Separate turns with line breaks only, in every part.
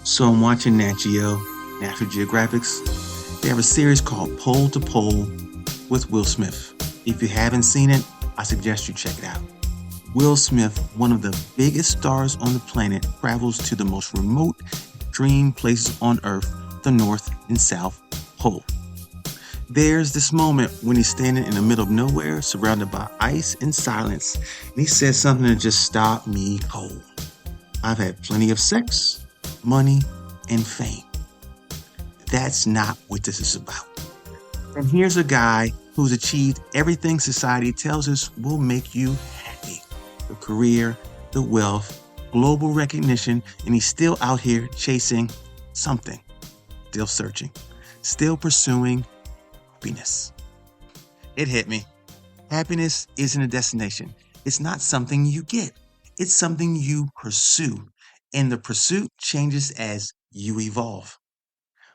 So I'm watching Nat Geo, National Geographics. They have a series called Pole to Pole with Will Smith. If you haven't seen it, I suggest you check it out. Will Smith, one of the biggest stars on the planet, travels to the most remote, extreme places on Earth, the North and South Pole. There's this moment when he's standing in the middle of nowhere, surrounded by ice and silence, and he says something that just stopped me cold. I've had plenty of sex, money, and fame. That's not what this is about. And here's a guy who's achieved everything society tells us will make you happy: the career, the wealth, global recognition, and he's still out here chasing something, still searching, still pursuing happiness. It hit me. Happiness isn't a destination, it's not something you get, it's something you pursue. And the pursuit changes as you evolve.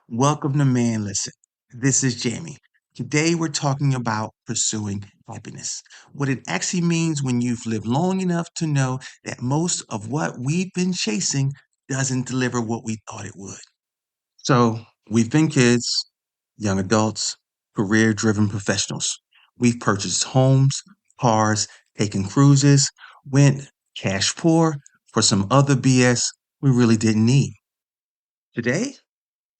Welcome to Man Listen. This is Jamie. Today we're talking about pursuing happiness. What it actually means when you've lived long enough to know that most of what we've been chasing doesn't deliver what we thought it would. So, we've been kids, young adults, career driven professionals. We've purchased homes, cars, taken cruises, went cash poor for some other BS we really didn't need. Today,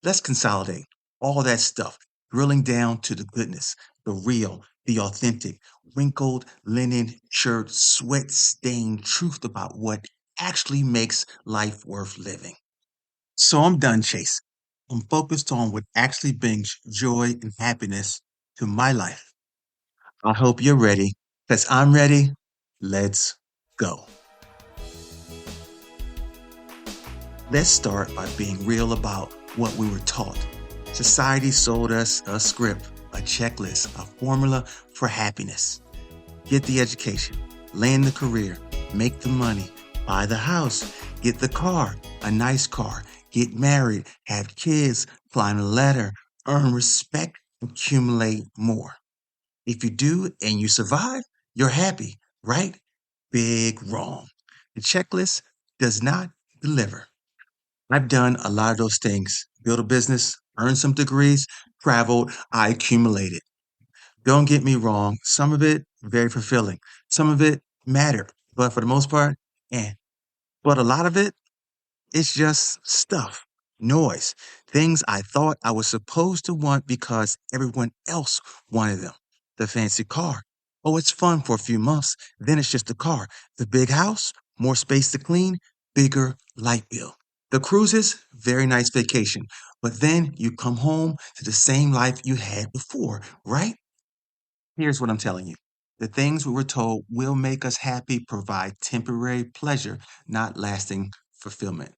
let's consolidate all that stuff, drilling down to the goodness, the real, the authentic, wrinkled linen shirt, sweat stained truth about what actually makes life worth living. So I'm done chasing. I'm focused on what actually brings joy and happiness to my life. I hope you're ready, because I'm ready. Let's go. Let's start by being real about what we were taught. Society sold us a script, a checklist, a formula for happiness. Get the education, land the career, make the money, buy the house, get the car, a nice car, get married, have kids, climb a ladder, earn respect, accumulate more. If you do and you survive, you're happy, right? Big wrong. The checklist does not deliver. I've done a lot of those things: built a business, earned some degrees, traveled, I accumulated. Don't get me wrong, some of it very fulfilling, some of it mattered, but for the most part, eh. But a lot of it, it's just stuff, noise, things I thought I was supposed to want because everyone else wanted them. The fancy car. Oh, it's fun for a few months, then it's just a car. The big house, more space to clean, bigger light bill. The cruises, very nice vacation, but then you come home to the same life you had before, right? Here's what I'm telling you. The things we were told will make us happy provide temporary pleasure, not lasting fulfillment.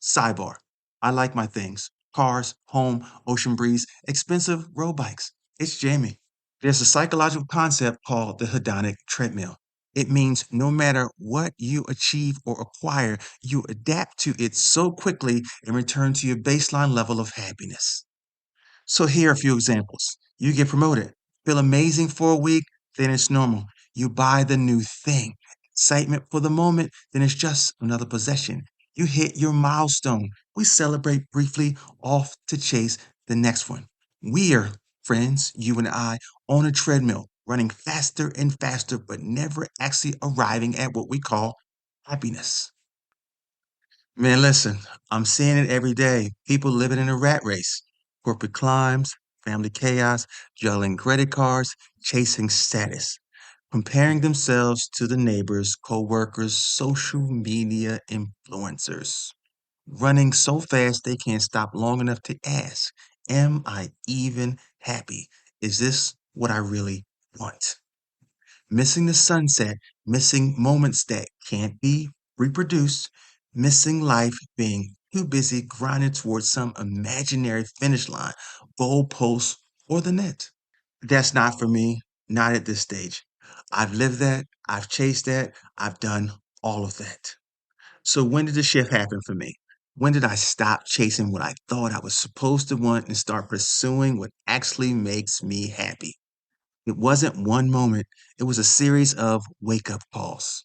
Sidebar: I like my things: cars, home, ocean breeze, expensive road bikes. It's Jamie. There's a psychological concept called the hedonic treadmill. It means no matter what you achieve or acquire, you adapt to it so quickly and return to your baseline level of happiness. So here are a few examples. You get promoted, feel amazing for a week, then it's normal. You buy the new thing. Excitement for the moment, then it's just another possession. You hit your milestone. We celebrate briefly, off to chase the next one. We're friends, you and I, on a treadmill, running faster and faster, but never actually arriving at what we call happiness. Man, listen, I'm seeing it every day. People living in a rat race, corporate climbs, family chaos, juggling credit cards, chasing status, comparing themselves to the neighbors, co-workers, social media influencers, running so fast they can't stop long enough to ask, am I even happy? Is this what I really want? Missing the sunset, missing moments that can't be reproduced, missing life, being too busy grinding towards some imaginary finish line, goalpost, or the net. That's not for me, not at this stage. I've lived that, I've chased that, I've done all of that. So when did the shift happen for me? When did I stop chasing what I thought I was supposed to want and start pursuing what actually makes me happy? It wasn't one moment, it was a series of wake up calls.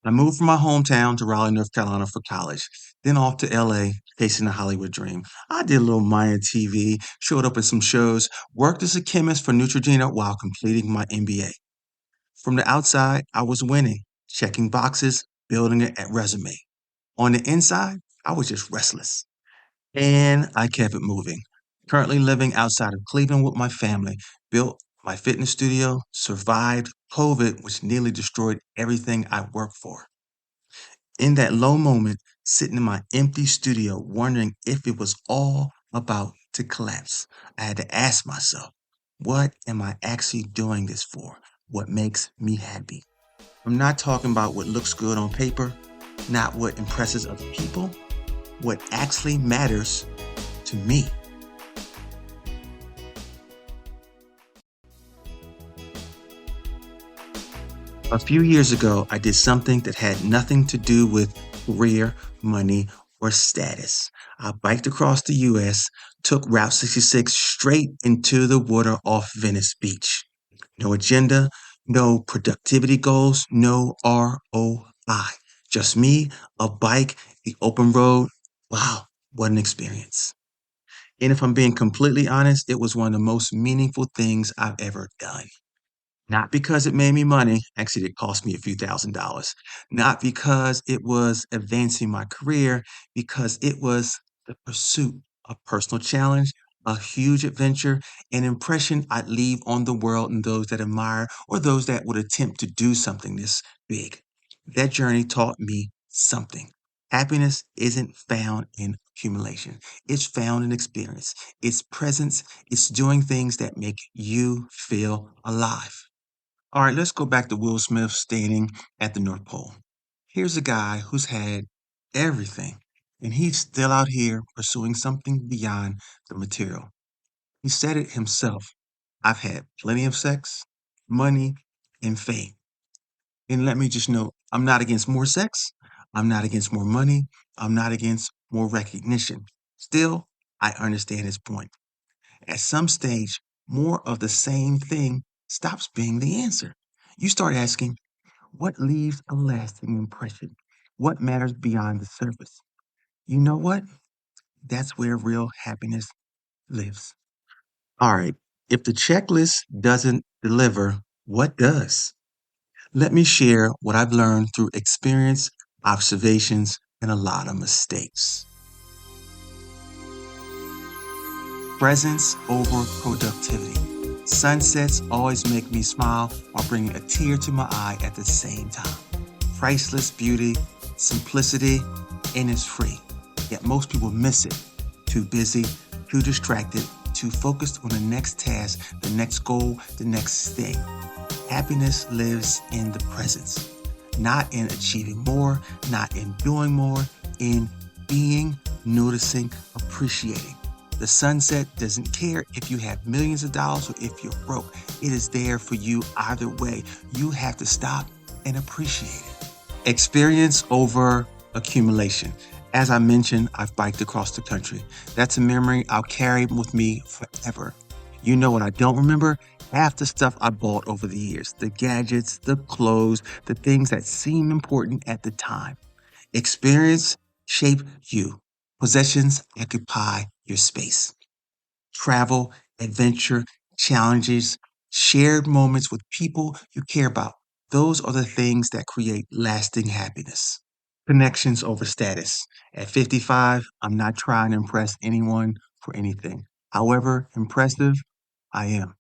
I moved from my hometown to Raleigh, North Carolina for college, then off to LA, chasing the Hollywood dream. I did a little minor TV, showed up in some shows, worked as a chemist for Neutrogena while completing my MBA. From the outside, I was winning, checking boxes, building a resume. On the inside, I was just restless. And I kept it moving. Currently living outside of Cleveland with my family, built my fitness studio, survived COVID, which nearly destroyed everything I worked for. In that low moment, sitting in my empty studio, wondering if it was all about to collapse, I had to ask myself, what am I actually doing this for? What makes me happy? I'm not talking about what looks good on paper, not what impresses other people, what actually matters to me. A few years ago, I did something that had nothing to do with career, money, or status. I biked across the US, took Route 66 straight into the water off Venice Beach. No agenda, no productivity goals, no ROI. Just me, a bike, the open road. Wow, what an experience. And if I'm being completely honest, it was one of the most meaningful things I've ever done. Not because it made me money, actually, it cost me a few $1,000s. Not because it was advancing my career, because it was the pursuit of personal challenge, a huge adventure, an impression I'd leave on the world and those that admire or those that would attempt to do something this big. That journey taught me something. Happiness isn't found in accumulation. It's found in experience. It's presence. It's doing things that make you feel alive. All right, let's go back to Will Smith standing at the North Pole. Here's a guy who's had everything, and he's still out here pursuing something beyond the material. He said it himself. I've had plenty of sex, money, and fame. And let me just know, I'm not against more sex. I'm not against more money. I'm not against more recognition. Still, I understand his point. At some stage, more of the same thing stops being the answer. You start asking, what leaves a lasting impression? What matters beyond the surface? You know what? That's where real happiness lives. All right. If the checklist doesn't deliver, what does? Let me share what I've learned through experience, observations, and a lot of mistakes. Presence over productivity. Sunsets always make me smile while bringing a tear to my eye at the same time. Priceless beauty, simplicity, and it's free. Yet most people miss it. Too busy, too distracted, too focused on the next task, the next goal, the next thing. Happiness lives in the presence, not in achieving more, not in doing more, in being, noticing, appreciating. The sunset doesn't care if you have millions of dollars or if you're broke. It is there for you either way. You have to stop and appreciate it. Experience over accumulation. As I mentioned, I've biked across the country. That's a memory I'll carry with me forever. You know what I don't remember? Half the stuff I bought over the years, the gadgets, the clothes, the things that seem important at the time. Experience shape you. Possessions occupy your space. Travel, adventure, challenges, shared moments with people you care about. Those are the things that create lasting happiness. Connections over status. At 55, I'm not trying to impress anyone for anything. However impressive I am.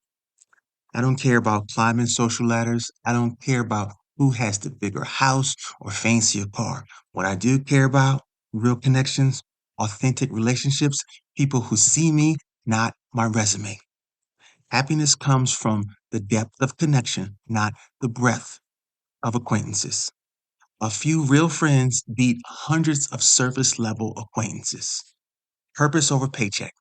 I don't care about climbing social ladders. I don't care about who has the bigger house or fancier car. What I do care about, real connections, authentic relationships, people who see me, not my resume. Happiness comes from the depth of connection, not the breadth of acquaintances. A few real friends beat hundreds of surface level acquaintances. Purpose over paycheck.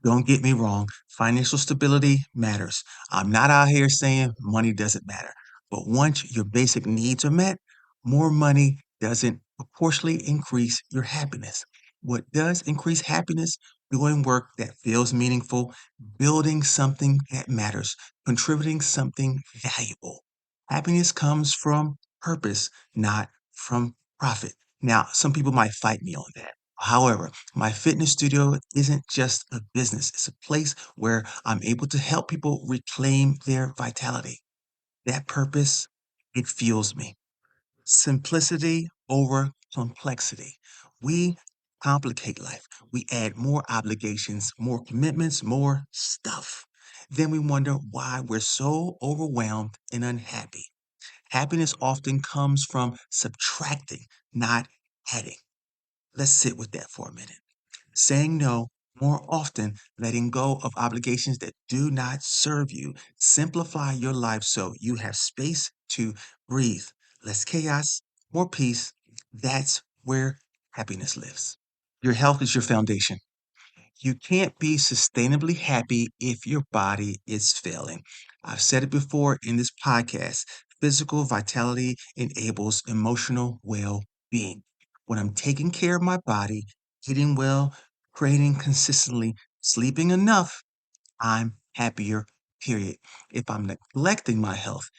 Don't get me wrong, financial stability matters. I'm not out here saying money doesn't matter. But once your basic needs are met, more money doesn't proportionally increase your happiness. What does increase happiness? Doing work that feels meaningful, building something that matters, contributing something valuable. Happiness comes from purpose, not from profit. Now, some people might fight me on that. However, my fitness studio isn't just a business, it's a place where I'm able to help people reclaim their vitality. That purpose, it fuels me. Simplicity over complexity. We complicate life. We add more obligations, more commitments, more stuff. Then we wonder why we're so overwhelmed and unhappy. Happiness often comes from subtracting, not adding. Let's sit with that for a minute. Saying no more often, letting go of obligations that do not serve you. Simplify your life so you have space to breathe. Less chaos, more peace. That's where happiness lives. Your health is your foundation. You can't be sustainably happy if your body is failing. I've said it before in this podcast. Physical vitality enables emotional well being. When I'm taking care of my body, eating well, training consistently, sleeping enough, I'm happier, period. If I'm neglecting my health,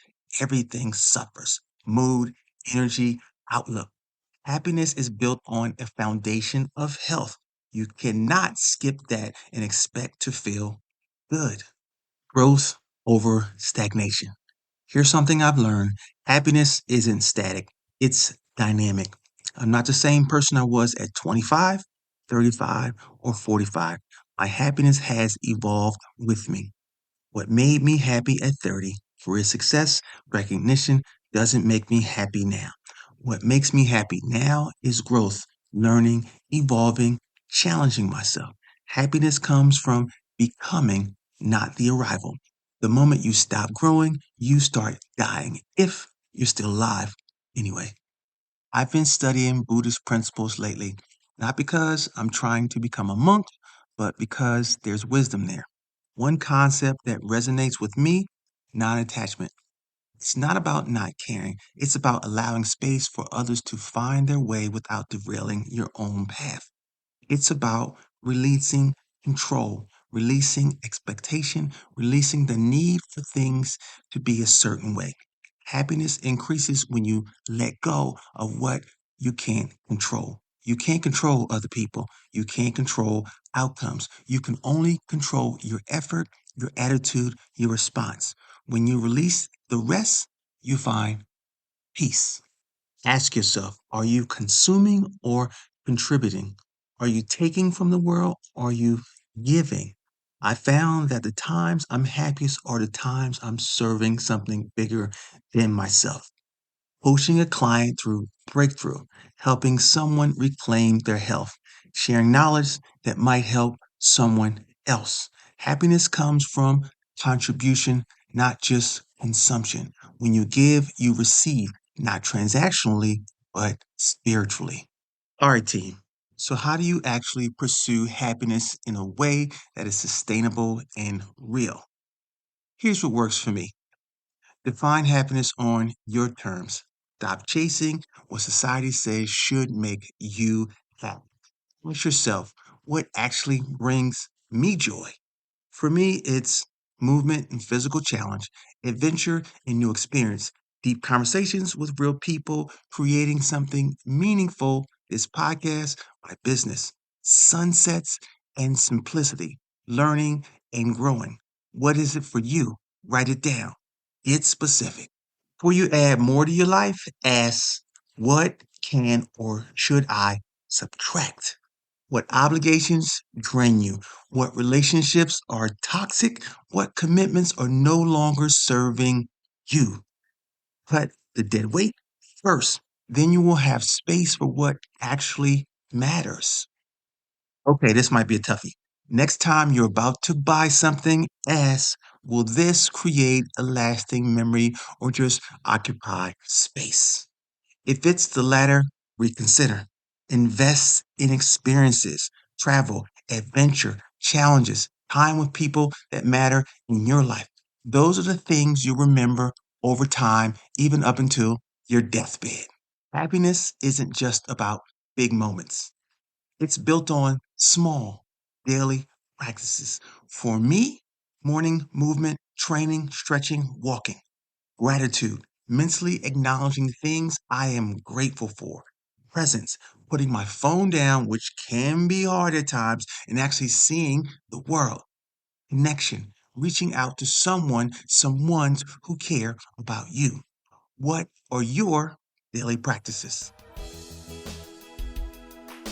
everything suffers mood, energy, outlook. Happiness is built on a foundation of health. You cannot skip that and expect to feel good. Growth over stagnation. Here's something I've learned. Happiness isn't static, it's dynamic. I'm not the same person I was at 25, 35, or 45. My happiness has evolved with me. What made me happy at 30, career success, recognition, doesn't make me happy now. What makes me happy now is growth, learning, evolving, challenging myself. Happiness comes from becoming, not the arrival. The moment you stop growing, you start dying, if you're still alive. Anyway, I've been studying Buddhist principles lately, not because I'm trying to become a monk, but because there's wisdom there. One concept that resonates with me, non attachment. It's not about not caring, it's about allowing space for others to find their way without derailing your own path. It's about releasing control, releasing expectation, releasing the need for things to be a certain way. Happiness increases when you let go of what you can't control. You can't control other people. You can't control outcomes. You can only control your effort, your attitude, your response. When you release the rest, you find peace. Ask yourself, are you consuming or contributing? Are you taking from the world? Or are you giving? I found that the times I'm happiest are the times I'm serving something bigger than myself. Coaching a client through breakthrough, helping someone reclaim their health, sharing knowledge that might help someone else. Happiness comes from contribution, not just consumption. When you give, you receive, not transactionally, but spiritually. All right, team. So, how do you actually pursue happiness in a way that is sustainable and real? Here's what works for me. Define happiness on your terms. Stop chasing what society says should make you happy. Ask yourself, what actually brings me joy? For me, it's movement and physical challenge, adventure and new experience, deep conversations with real people, creating something meaningful. This podcast, my business, sunsets and simplicity, learning and growing. What is it for you? Write it down. Get specific. Before you add more to your life, ask what can or should I subtract? What obligations drain you? What relationships are toxic? What commitments are no longer serving you? Cut the dead weight first. Then you will have space for what actually matters. Okay, this might be a toughie. Next time you're about to buy something, ask, will this create a lasting memory or just occupy space? If it's the latter, reconsider. Invest in experiences, travel, adventure, challenges, time with people that matter in your life. Those are the things you remember over time, even up until your deathbed. Happiness isn't just about big moments. It's built on small daily practices. For me, morning movement, training, stretching, walking, gratitude, mentally acknowledging things I am grateful for. Presence, putting my phone down, which can be hard at times, and actually seeing the world. Connection, reaching out to someone's who care about you. What are your daily practices?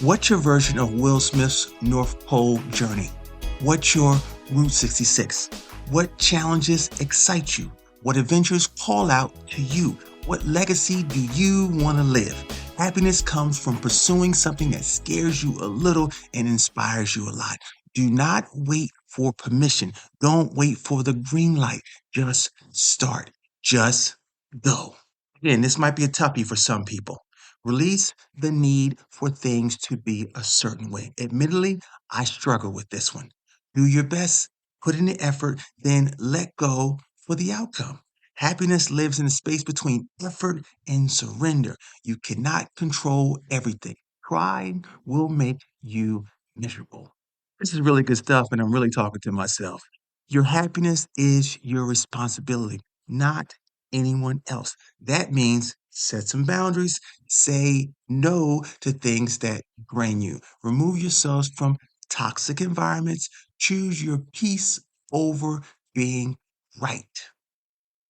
What's your version of Will Smith's North Pole journey? What's your Route 66? What challenges excite you? What adventures call out to you? What legacy do you want to live? Happiness comes from pursuing something that scares you a little and inspires you a lot. Do not wait for permission. Don't wait for the green light. Just start. Just go. Again, this might be a toughie for some people. Release the need for things to be a certain way. Admittedly, I struggle with this one. Do your best, put in the effort, then let go for the outcome. Happiness lives in the space between effort and surrender. You cannot control everything. Trying will make you miserable. This is really good stuff, and I'm really talking to myself. Your happiness is your responsibility, not anyone else. That means set some boundaries, say no to things that drain you, remove yourselves from toxic environments, choose your peace over being right.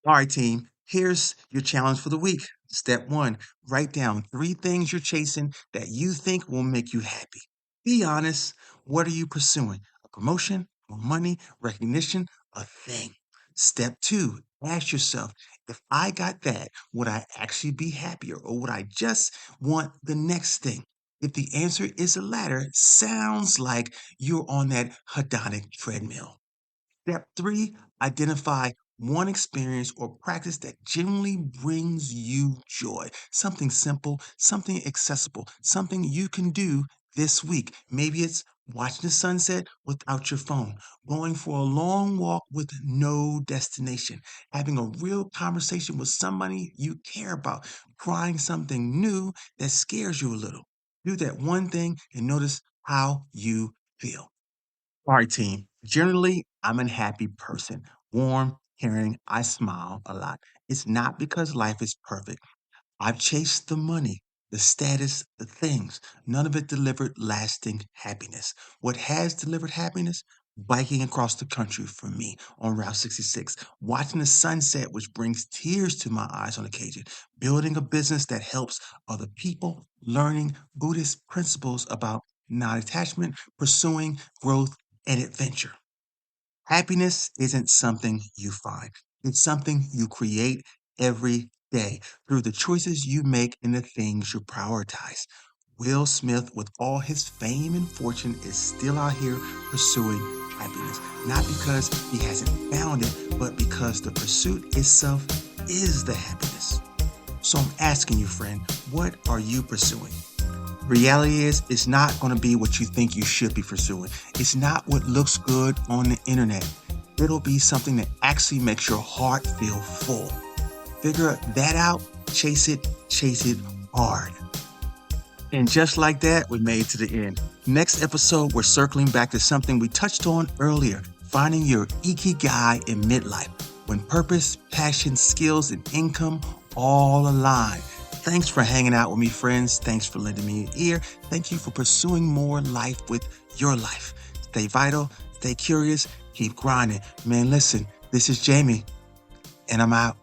All right, team, here's your challenge for the week. Step one, write down three things you're chasing that you think will make you happy. Be honest. What are you pursuing? A promotion, more money, recognition, a thing. Step two, ask yourself, if I got that, would I actually be happier or would I just want the next thing? If the answer is the latter, sounds like you're on that hedonic treadmill. Step three, identify one experience or practice that genuinely brings you joy. Something simple, something accessible, something you can do this week. Maybe it's watching the sunset without your phone, going for a long walk with no destination, having a real conversation with somebody you care about, trying something new that scares you a little. Do that one thing and notice how you feel. All right, team. Generally, I'm a happy person. Warm, caring, I smile a lot. It's not because life is perfect. I've chased the money, the status, the things. None of it delivered lasting happiness. What has delivered happiness? Biking across the country for me on Route 66, watching the sunset, which brings tears to my eyes on occasion, building a business that helps other people, learning Buddhist principles about non attachment, pursuing growth and adventure. Happiness isn't something you find, it's something you create every day through the choices you make and the things you prioritize. Will Smith, with all his fame and fortune, is still out here pursuing happiness. Not because he hasn't found it, but because the pursuit itself is the happiness. So I'm asking you, friend, what are you pursuing? Reality is, it's not going to be what you think you should be pursuing. It's not what looks good on the internet. It'll be something that actually makes your heart feel full. Figure that out, chase it hard. And just like that, we made it to the end. Next episode, we're circling back to something we touched on earlier, finding your ikigai in midlife, when purpose, passion, skills, and income all align. Thanks for hanging out with me, friends. Thanks for lending me an ear. Thank you for pursuing more life with your life. Stay vital, stay curious, keep grinding. Man, listen, this is Jamie, and I'm out.